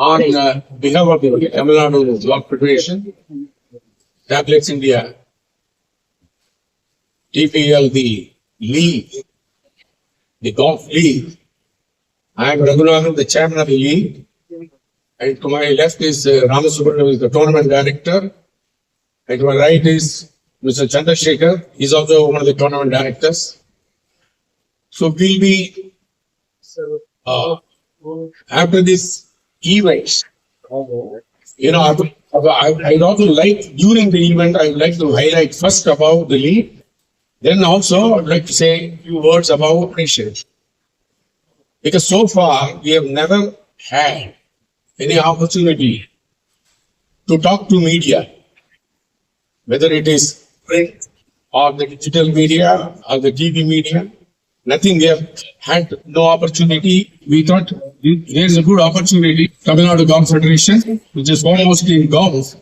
On behalf of the Tamil Nadu Golf Federation, Tablets India, TPL, the league, the golf league. I am Raghunath, the chairman of the league. And to my left is Ramasubramanian, who is the tournament director. And to my right is Mr. Chandrasekhar. He is also one of the tournament directors. So we'll be, after this event, I'd also like, during the event, I would like to highlight first about the league. Then also, I'd like to say a few words about patience. Because so far, we have never had any opportunity to talk to media, whether it is print or the digital media or the TV media. Nothing, we have had no opportunity. We thought there is a good opportunity. Tamil Nadu Golf Federation, which is foremost in golf,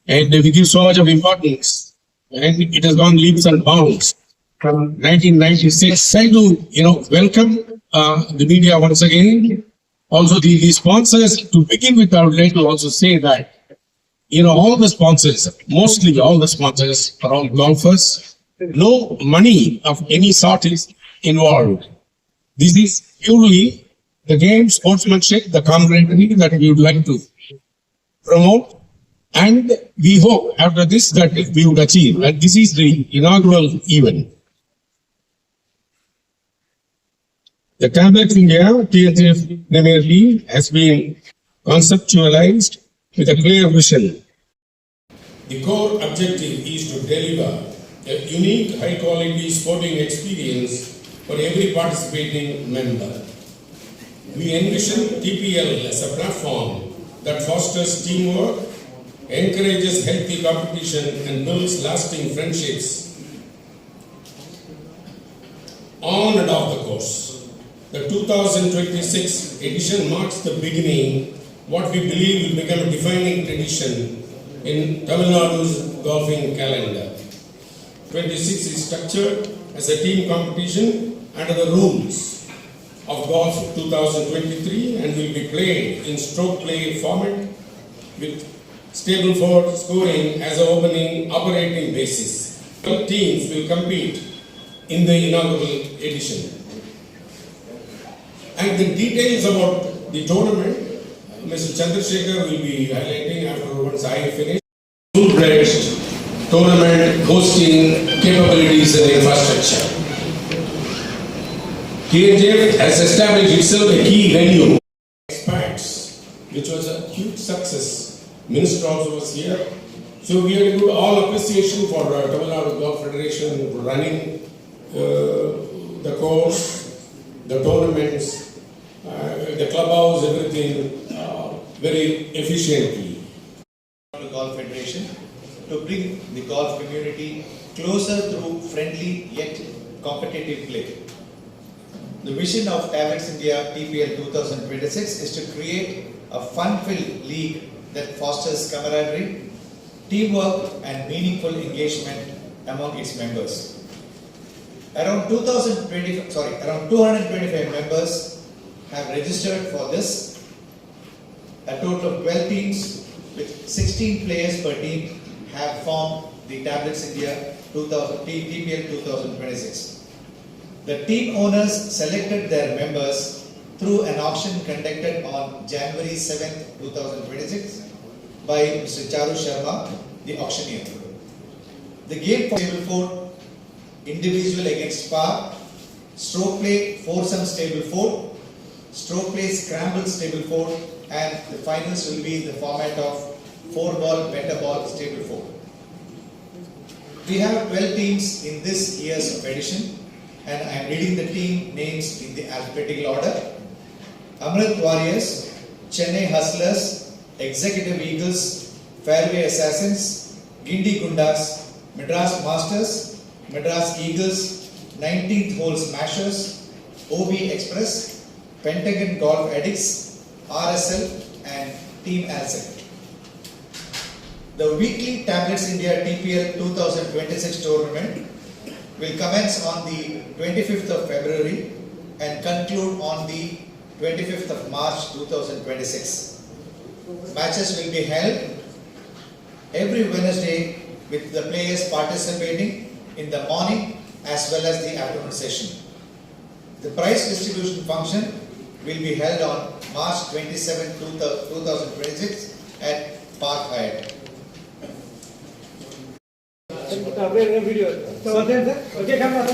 and we give so much of importance. And it has gone leaps and bounds from 1996. Try to, welcome the media once again. Also, the sponsors, to begin with, I would like to also say that, all the sponsors, mostly all the sponsors are all golfers. No money of any sort is involved. This is purely the game, sportsmanship, the camaraderie that we would like to promote. And we hope after this that we would achieve. And this is the inaugural event. The Tablets India THF Premier League has been conceptualized with a clear vision. The core objective is to deliver a unique, high-quality sporting experience for every participating member. We envision TPL as a platform that fosters teamwork, encourages healthy competition, and builds lasting friendships on and off the course. The 2026 edition marks the beginning, what we believe will become a defining tradition in Tamil Nadu's golfing calendar. 26 is structured as a team competition under the rules of Golf 2023 and will be played in stroke play format with Stableford scoring as an operating basis. 12 teams will compete in the inaugural edition. And the details about the tournament, Mr. Chandrasekhar will be highlighting after once I finish. Full-fledged tournament hosting capabilities and infrastructure. THF has established itself a key venue. Expats, which was a huge success. Minister also was here. So we have to give all appreciation for Tamil Nadu Golf Federation for running the course, the tournaments, the clubhouse, everything very efficiently. Tamil Nadu Golf Federation to bring the golf community closer through friendly yet competitive play. The vision of Tablets India TPL 2026 is to create a fun-filled league that fosters camaraderie, teamwork, and meaningful engagement among its members. Around 225 members have registered for this. A total of 12 teams with 16 players per team have formed the Tablets India TPL 2026. The team owners selected their members through an auction conducted on January 7, 2026 by Mr. Charu Sharma, the auctioneer. The game for Stableford, individual against par, stroke play, foursome Stableford, stroke play, scramble Stableford, and the finals will be in the format of 4-ball, better ball Stableford. We have 12 teams in this year's edition, and I am reading the team names in the alphabetical order. Amrit Warriors, Chennai Hustlers, Executive Eagles, Fairway Assassins, Gindi Gundas, Madras Masters, Madras Eagles, 19th Hole Smashers, OB Express, Pentagon Golf Addicts, RSL, and Team Alsec. The weekly Tablets India TPL 2026 tournament will commence on the 25th of February and conclude on the 25th of March 2026. matches will be held every Wednesday with the players participating in the morning as well as the afternoon session. The prize distribution function will be held on March 27, 2026 at Park Hyatt. video. So, okay, camera.